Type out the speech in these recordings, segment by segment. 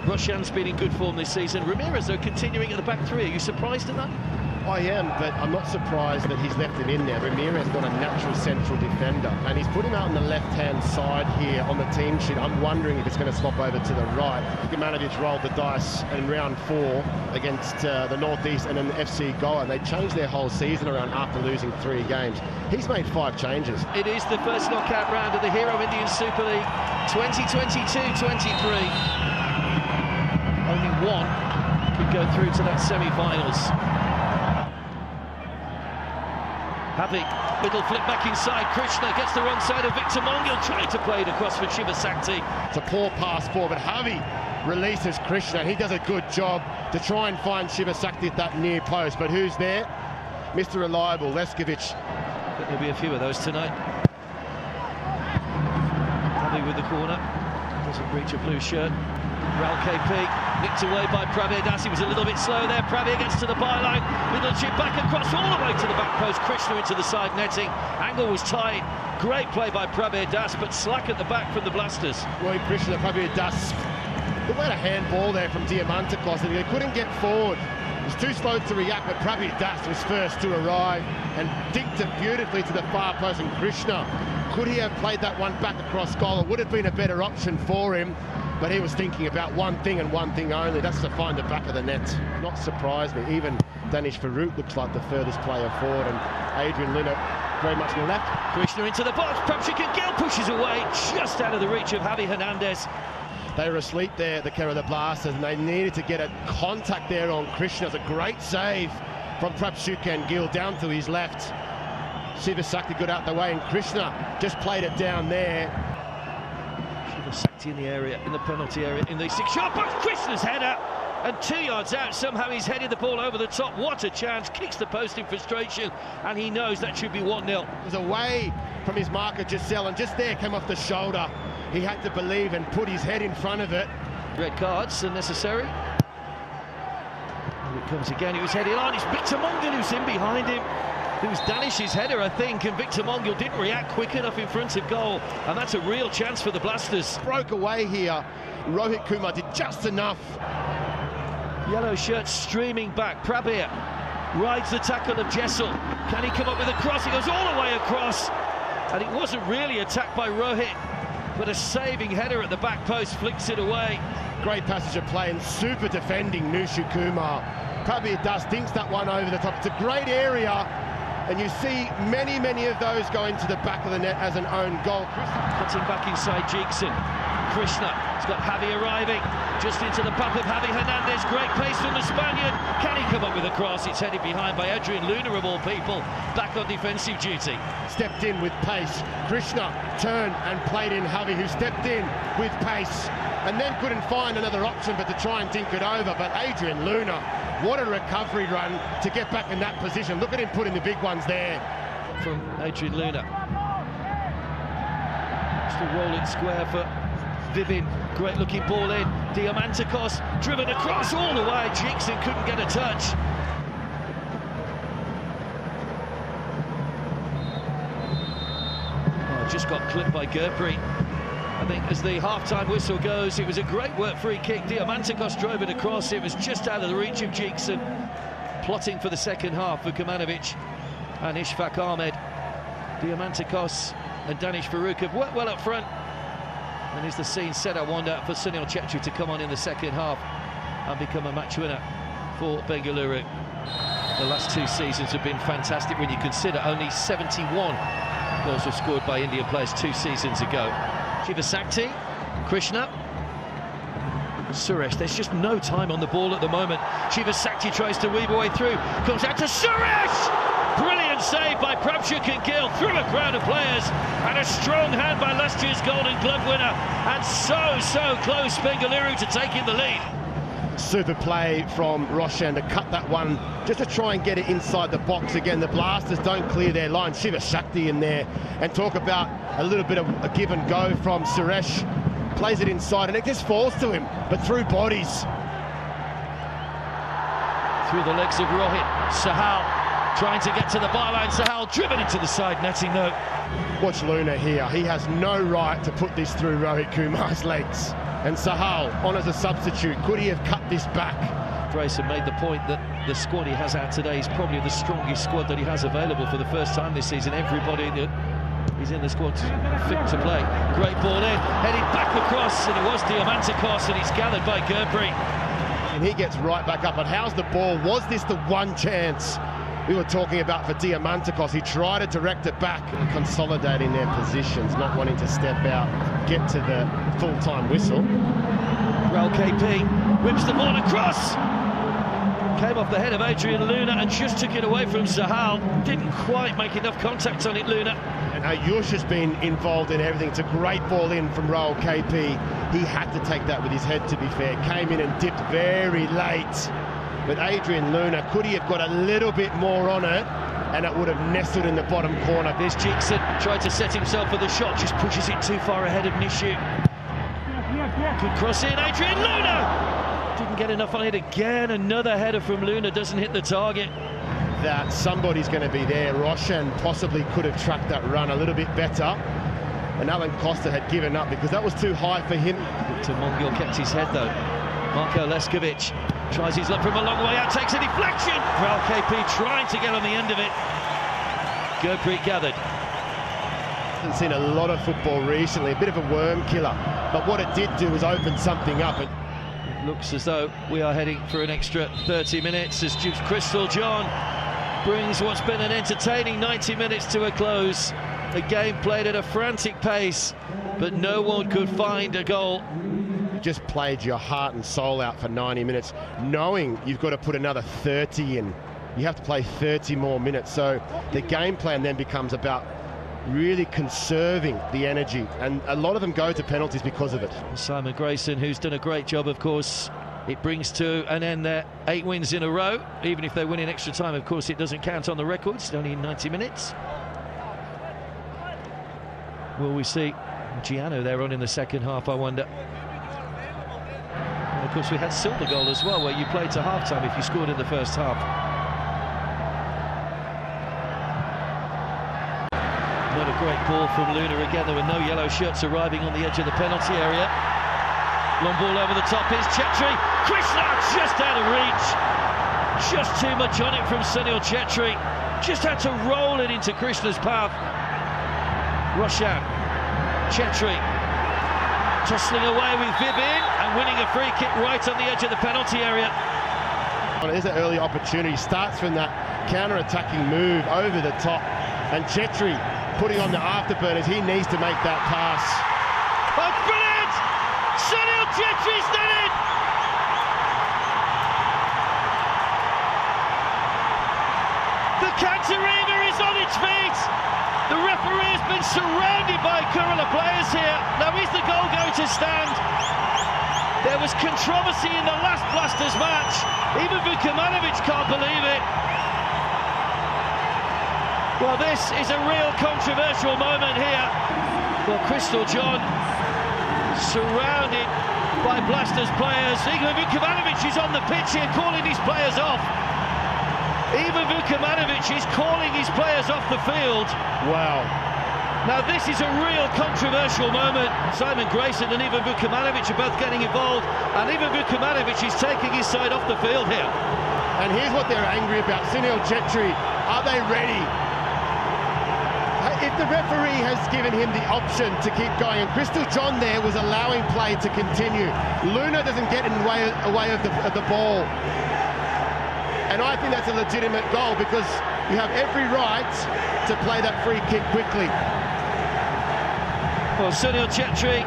Roshan's been in good form this season. Ramirez, though, continuing at the back three. Are you surprised at that? I am, but I'm not surprised that he's left him in there. Ramirez got a natural central defender, and he's put him out on the left-hand side here on the team sheet. I'm wondering if it's going to swap over to the right. Kecmanovic rolled the dice in round 4 against the Northeast and an FC Goa, and they changed their whole season around after losing 3 games. He's made 5 changes. It is the first knockout round of the Hero Indian Super League 2022-23. Only one could go through to that semi-finals. Havik, little flip back inside, Krishna gets the wrong side of Victor Mongil, trying to play it across for Shivasakti. It's a poor pass forward, but Havi releases Krishna. He does a good job to try and find Shivasakti at that near post, but who's there? Mr. Reliable, Leskovic. But there'll be a few of those tonight. Havi with the corner, doesn't reach a blue shirt. Ral KP, nicked away by Pravir Das. He was a little bit slow there. Pravir gets to the byline. Little chip back across all the way to the back post. Krishna into the side netting. Angle was tight. Great play by Pravir Das, but slack at the back from the Blasters. Roy Krishna, Pravir Das. They had a handball there from Diamantakos, and they couldn't get forward. He was too slow to react, but Pravir Das was first to arrive and dinked it beautifully to the far post. And Krishna, could he have played that one back across goal? It would have been a better option for him. But he was thinking about one thing and one thing only, that's to find the back of the net. Not surprised me, even Danish Farouk looks like the furthest player forward, and Adrian Luna very much on the left. Krishna into the box, Prabshik and Gill pushes away, just out of the reach of Javi Hernandez. They were asleep there, the Kerala Blasters, and they needed to get a contact there on Krishna. It's a great save from Prabshik and Gill down to his left. Shivasakti got out the way, and Krishna just played it down there. Sakti in the area, in the penalty area, in the 6-yard box. Krishna's header, and 2 yards out, somehow he's headed the ball over the top. What a chance, kicks the post in frustration, and he knows that should be 1-0. It was away from his marker, Giselle, and just there came off the shoulder. He had to believe and put his head in front of it. Red cards unnecessary. And it comes again, he was heading on, it's Victor Mongil who's in behind him. It was Danish's header, I think, and Victor Mongil didn't react quick enough in front of goal, and that's a real chance for the Blasters. Broke away here. Rohit Kumar did just enough. Yellow shirt streaming back. Prabir rides the tackle of Jessel. Can he come up with a cross? He goes all the way across, and it wasn't really attacked by Rohit, but a saving header at the back post flicks it away. Great passage of play and super defending Nushu Kumar. Prabir does dinks that one over the top. It's a great area. And you see many of those go into the back of the net as an own goal. Cutting back inside Jigson. Krishna has got Javi arriving just into the path of Javi Hernandez. Great pace from the Spaniard. Can he come up with a cross? It's headed behind by Adrian Luna of all people. Back on defensive duty. Stepped in with pace. Krishna turned and played in Javi, who stepped in with pace and then couldn't find another option but to try and dink it over. But Adrian Luna, what a recovery run to get back in that position. Look at him putting the big ones there. From Adrian Luna. Just a rolling square for Vivin. Great looking ball in. Diamantakos driven across all the way. Jigson couldn't get a touch. Oh, just got clipped by Gurpreet. I think as the half-time whistle goes, it was a great work free kick. Diamantakos drove it across. It was just out of the reach of Jigson. Plotting for the second half for Kecmanovic and Ishfaq Ahmed. Diamantakos and Danish Farouk have worked well up front. And is the scene set, I wonder, for Sunil Chhetri to come on in the second half and become a match winner for Bengaluru. The last 2 seasons have been fantastic when you consider only 71 goals were scored by Indian players 2 seasons ago. Shivasakti, Krishna, Suresh. There's just no time on the ball at the moment. Shivasakti tries to weave away through, comes out to Suresh! Brilliant save by Prabshik and Gill through a crowd of players, and a strong hand by last year's Golden Glove winner, and so close Bengaluru to taking the lead. Super play from Roshan to cut that one, just to try and get it inside the box again. The Blasters don't clear their line. Shivasakti in there, and talk about a little bit of a give and go from Suresh. Plays it inside, and it just falls to him, but through bodies. Through the legs of Rohit. Sahal trying to get to the byline. Sahal driven into the side netting though. Watch Luna here. He has no right to put this through Rohit Kumar's legs. And Sahal on as a substitute. Could he have cut this back? Grayson made the point that the squad he has out today is probably the strongest squad that he has available for the first time this season. Everybody that is in the squad fit to play. Great ball in, headed back across, and it was Diamantakos, and it's gathered by Gerbri. And he gets right back up. And how's the ball? Was this the one chance we were talking about for Diamantakos? He tried to direct it back, consolidating their positions, not wanting to step out, get to the full-time whistle. Raul KP whips the ball across. Came off the head of Adrian Luna and just took it away from Sahal. Didn't quite make enough contact on it, Luna. And Ayush has been involved in everything. It's a great ball in from Raul KP. He had to take that with his head, to be fair. Came in and dipped very late. But Adrian Luna, could he have got a little bit more on it, and it would have nestled in the bottom corner. There's Jigson, tried to set himself for the shot, just pushes it too far ahead of Nishu. Good cross in, Adrian Luna! Didn't get enough on it again. Another header from Luna, doesn't hit the target. That somebody's going to be there. Roshan possibly could have tracked that run a little bit better. And Alan Costa had given up because that was too high for him. Victor Mongiel kept his head though. Marko Leskovic tries his luck from a long way out, takes a deflection. Raul KP trying to get on the end of it. Gerbri gathered. Haven't seen a lot of football recently, a bit of a worm killer. But what it did do was open something up. It looks as though we are heading for an extra 30 minutes as Crystal John brings what's been an entertaining 90 minutes to a close. A game played at a frantic pace, but no one could find a goal. You just played your heart and soul out for 90 minutes, knowing you've got to put another 30 in. You have to play 30 more minutes, so the game plan then becomes about really conserving the energy, and a lot of them go to penalties because of it. Simon Grayson, who's done a great job, of course. It brings to an end their 8 wins in a row. Even if they win in extra time, of course, it doesn't count on the records. It's only in 90 minutes. Will we see Giano there on in the second half, I wonder? And of course, we had Silva goal as well, where you played to half-time if you scored in the first half. Not a great ball from Luna again. There were no yellow shirts arriving on the edge of the penalty area. Long ball over the top is Chhetri. Krishna just out of reach. Just too much on it from Sunil Chhetri. Just had to roll it into Krishna's path. Roshan, Chhetri tussling away with Vibin and winning a free kick right on the edge of the penalty area. There's an early opportunity. Starts from that counter-attacking move over the top, and Chhetri putting on the afterburners. He needs to make that pass. Oh, brilliant! Sunil Chhetri's done it! The Cantarina is on its feet! The referee has been surrounded by Kerala players here. Now, is the goal going to stand? There was controversy in the last Blasters match. Even Vukomanovic can't believe it. Well, this is a real controversial moment here. Well, Crystal John surrounded by Blasters players. Even Vukomanovic is on the pitch here calling his players off. Even Vukomanovic is calling his players off the field. Wow. Now this is a real controversial moment. Simon Grayson and even Vukomanovic are both getting involved, and even Vukomanovic is taking his side off the field here. And here's what they're angry about. Sunil Chhetri, are they ready? If the referee has given him the option to keep going, and Crystal John there was allowing play to continue, Luna doesn't get in the way of the ball. And I think that's a legitimate goal because you have every right to play that free kick quickly. Well, Sunil Chhetri.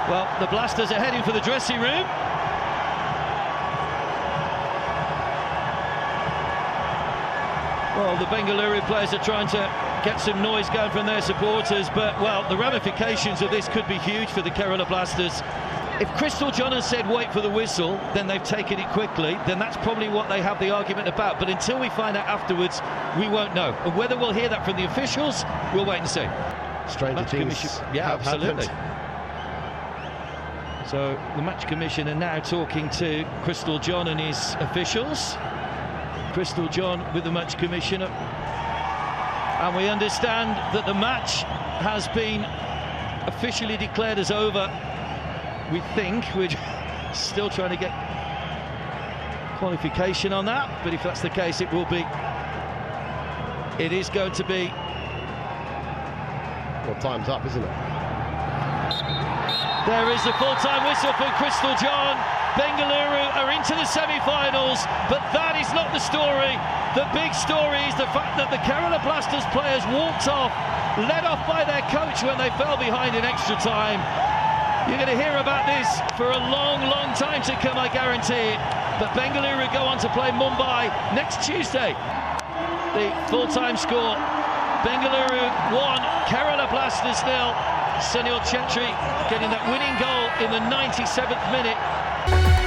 Well, the Blasters are heading for the dressing room. Well, the Bengaluru players are trying to get some noise going from their supporters, but, well, the ramifications of this could be huge for the Kerala Blasters. If Crystal John has said wait for the whistle, then they've taken it quickly, then that's probably what they have the argument about. But until we find out afterwards, we won't know. And whether we'll hear that from the officials, we'll wait and see. Stranger things have absolutely. happened. So the match commission are now talking to Crystal John and his officials. Crystal John with the match commissioner. And we understand that the match has been officially declared as over. we think. We're still trying to get qualification on that, but if that's the case, it is going to be. Well, time's up, isn't it? There is the full-time whistle for Crystal John. Bengaluru are into the semi-finals, but that is not the story. The big story is the fact that the Kerala Blasters players walked off, led off by their coach when they fell behind in extra time. You're going to hear about this for a long, long time to come, I guarantee it. But Bengaluru go on to play Mumbai next Tuesday. The full-time score, Bengaluru 1, Kerala Blasters 0. Sunil Chhetri getting that winning goal in the 97th minute.